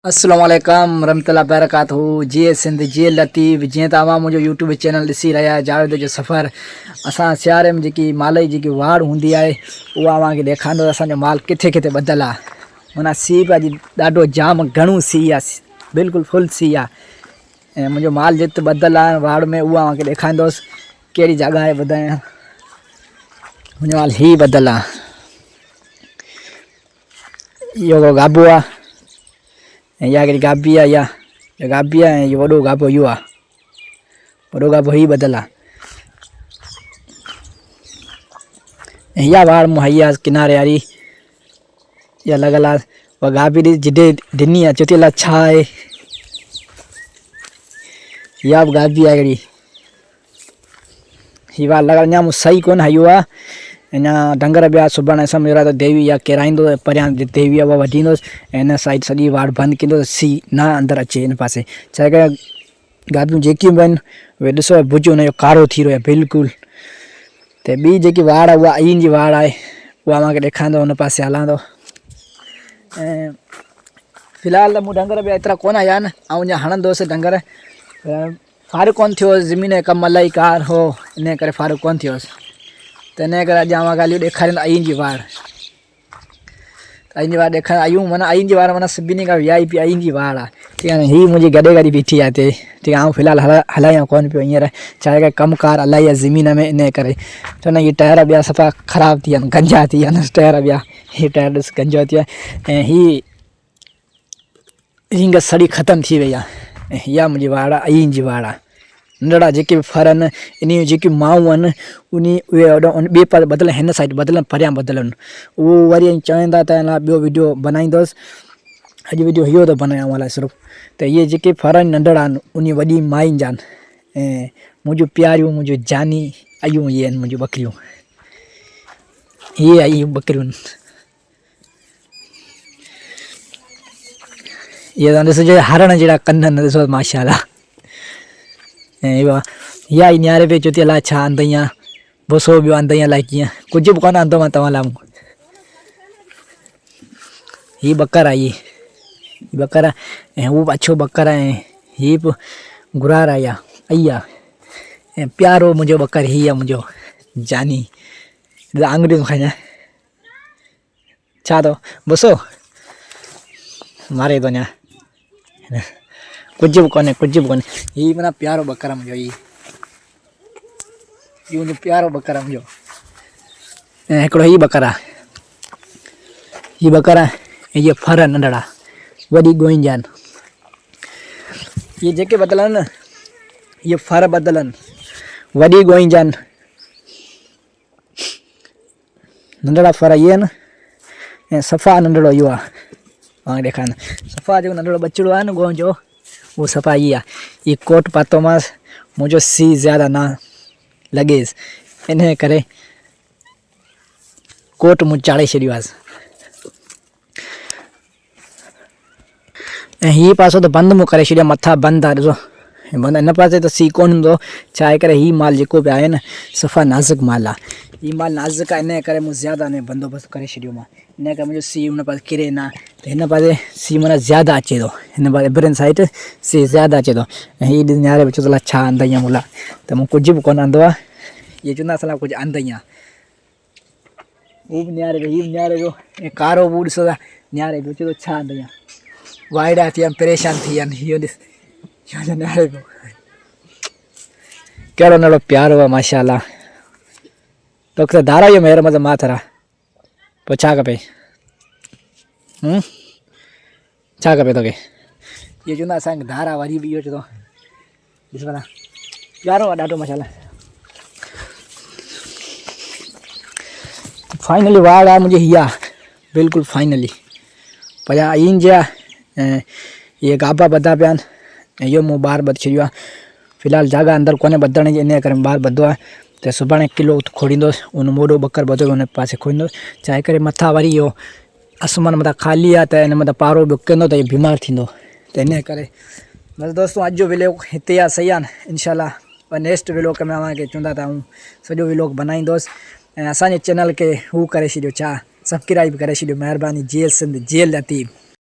अस्सलाम वालेकुम रहमतुल्लाहि बरकातहू। जी सिंध जी लतीफ़ जीअं तव्हां मुंहिंजो यूट्यूब चैनल ॾिसी रहिया जावेद जो सफ़र। असां सियारे में जेकी माल जी जेकी वाड़ हूंदी आहे उहा तव्हांखे ॾेखारींदो। असांजो माल किथे किथे ॿधल आहे, माना सीउ पिया अॼु ॾाढो जाम घणो सीउ आहे, बिल्कुलु फुल सीउ आहे। ऐं मुंहिंजो माल जिते ॿधल आहे वाड़ में उहा तव्हांखे ॾेखारींदुसि कहिड़ी जॻह आहे ॿुधायां। मुंहिंजो माल हीउ ॿधल आहे, इहो गाबो आहे, या हिकिड़ी गाबी आहे, या गाबी आहे, ऐं इहो वॾो गाबो इहो आहे, वॾो गाबो हीउ ॿधल आहे। ऐं इहा वाड़ मुहैया किनारे वारी इहा लॻल आहे। उहा गाबी ॾिस जिॾे ॾिनी आहे, चयो थी अलाए छा आहे। इहा बि गाबी आहे हिकिड़ी, हीअ वार लॻल अञा मूं सही कोन हयो आहे। अञा डंगर ॿिया सुभाणे सम्झो त देवी आहे किराईंदो, परियां देवी आहे उहा वढींदुसि ऐं हिन साइड सॼी वाड़ बंदि कंदुसि, सीउ न अंदरि अचे हिन पासे। छा करे गाबियूं जेकियूं बि आहिनि उहे ॾिसो भुज हुनजो कारो थी रहियो आहे बिल्कुलु। त ॿी जेकी वाड़ आहे उहा अईन जी वाड़ आहे, उहा मूंखे ॾेखारींदो, हुन पासे हलां थो। ऐं फ़िलहालु त मूं डंगर ॿिया एतिरा कोन आया आहिनि, ऐं अञा हणंदोसि डंगर। फ़ारिग़ कोन थियो हुअसि, ज़मीन जो कमु इलाही कार हो, इन करे फ़ारिग़ कोन थियो हुअसि। त इन करे अॼु आउं ॻाल्हियूं ॾेखारींदो अईन जी वाड़। अईन जी वाड़ ॾेखारींदो आयूं, माना अईन जी वाड़ माना सभिनी खां VIP अईन जी वाड़ आहे। ठीकु आहे न। हीअ मुंहिंजी गॾे गॾी बीठी आहे हिते। ठीकु आहे, आउं फ़िलहालु हलायां कोन पियो हींअर, छा आहे कमुकार इलाही आहे ज़मीन में, इन करे चवंदा इहे टायर ॿिया सफ़ा ख़राबु थी विया आहिनि, गंजा थी विया आहिनि टायर ॿिया। हीअ टायर ॾिस गंजो थी वियो आहे, ऐं हीअ रिंग सड़ी ख़तमु थी वई आहे। ऐं हीअ मुंहिंजी वाड़ आहे, अईन जी वाड़ आहे। नंढड़ा जेके बि फर आहिनि, इन जेकी माऊं आहिनि उहे ॿिए पासे ॿधल, हिन साइड ॿधल, परियां ॿधल आहिनि। उहो वरी चवंदा त अञा ॿियो वीडियो बनाईंदुसि, अॼु वीडियो इहो थो बनायां अलाए सिर्फ़ु। त इहे जेके फर आहिनि नंढड़ा आहिनि उन वॾी माइन जा आहिनि, ऐं मुंहिंजूं प्यारियूं, मुंहिंजूं जानी अयूं इहे आहिनि मुंहिंजूं बकरियूं। इहे अयूं बकरियूं आहिनि, इहे तव्हां ॾिसो हरण जहिड़ा कन आहिनि, ॾिसो माशाअल्लाह। ऐं इहा ई नियारे पई, चयो थी अलाए छा अंदई आहे, बुसो ॿियो अंदई अलाए कीअं, कुझु बि कोन अंदो मां तव्हां लाइ। हीअ बकर आहे, हीअ बकर आहे, ऐं हू बि अछो बकर आहे, ऐं हीअ बि घुरार आहे, आई आहे। ऐं प्यारो मुंहिंजो बकर हीअ आहे मुंहिंजो जानी। आङुरियूं खाइजांइ, छा अथव बुसो मारे थो अञा, कुझु बि कोन्हे, कुझु बि कोन्हे। हीअ माना प्यारो बकर आहे मुंहिंजो, हीअ मुंहिंजो प्यारो बकर आहे मुंहिंजो। ऐं हिकिड़ो हीअ बकर आहे, हीअ बकर आहे, ऐं इहे फर नंढड़ा वॾी गोइन जा आहिनि। इहे जेके ॿधल आहिनि न, इहे फर ॿधल आहिनि, वॾी गोइन जा आहिनि, नंढड़ा फर इहे आहिनि, ऐं सफ़ा नंढड़ो इहो आहे। तव्हांखे ॾेखारींदा सफ़ा जेको नंढड़ो बचिड़ो आहे न गो जो, उहो सफ़ा इहा आहे। इहा कोट पातोमांसि, मुंहिंजो सीउ ज़्यादा न लॻेसि, इन करे कोट मूं चाढ़े छॾियो आहे। ऐं हीअ पासो त बंदि मूं करे छॾियो, मथां बंदि आहे, ॾिसो बंदि। हिन पासे त सीउ कोन हूंदो, छा आहे करे हीअ माल जेको बि आहे न सफ़ा नाज़ुक माल आहे। हीअ माल नाज़ुक आहे, इन करे मूं ज़्यादा हिन बंदोबस्तु करे छॾियो मां, इन करे मुंहिंजो सीउ हुन पासे किरे न। त हिन पासे सीउ माना ज़्यादा अचे थो, हिन पासे इब्रन साइड सीउ ज़्यादा अचे थो। ऐं हीअ ॾिस नियारे चयो अलाए छा अंदई आहे मुला, त मूं कुझु बि कोन अंदो आहे। इहे चवंदा असां कुझु अंदई आहे, हू बि नियारे पियो, हीअ बि नियारे पियो, ऐं कारो बि ॾिसो था नियारे पियो, चयो छा अंदई आहे। वाइड़ा थी विया आहिनि, परेशान थी विया आहिनि। इहो ॾिस नियारे पियो, कहिड़ो नंढो प्यारो आहे माशाअल्लाह। तोखे त धारा इहो महिर मतिलबु मां थरा, पोइ छा खपे, छा खपे तोखे। इहो चवंदा असांखे धारा, वरी बि इहो चवंदो ॾिस भला प्यारो आहे ॾाढो माशाअल्लाह। फाइनली वाड़ आहे मुंहिंजी हीअ आहे बिल्कुलु फाइनली, परियां अईन जा, ऐं इहे गाबा ॿधा पिया आहिनि, ऐं इहो मूं ॿाहिरि ॿधी छॾियो आहे। फ़िलहालु जॻह अंदरि कोन्हे ॿधण जी, इन करे ॿाहिरि ॿधो आहे। त सुभाणे किलो खोड़ींदुसि, उन मोॾो बकर ॿधो हुन पासे खोड़ींदुसि, छा करे मथां वरी इहो आसमान मथां ख़ाली आहे, त हिन मथां पारो ॿियो कंदो त इहो बीमार थींदो, त इन करे बसि दोस्तों अॼु जो व्लॉग हिते आहे, सही आहे न। इंशाल्लाह पर नेक्स्ट व्लॉग में तव्हांखे चवंदा त आऊं सॼो व्लॉग बनाईंदुसि। ऐं असांजे चैनल खे हू करे छॾियो, छा सब्सक्राइब करे छॾियो, महिरबानी। जी सिंध जी लतीफ़।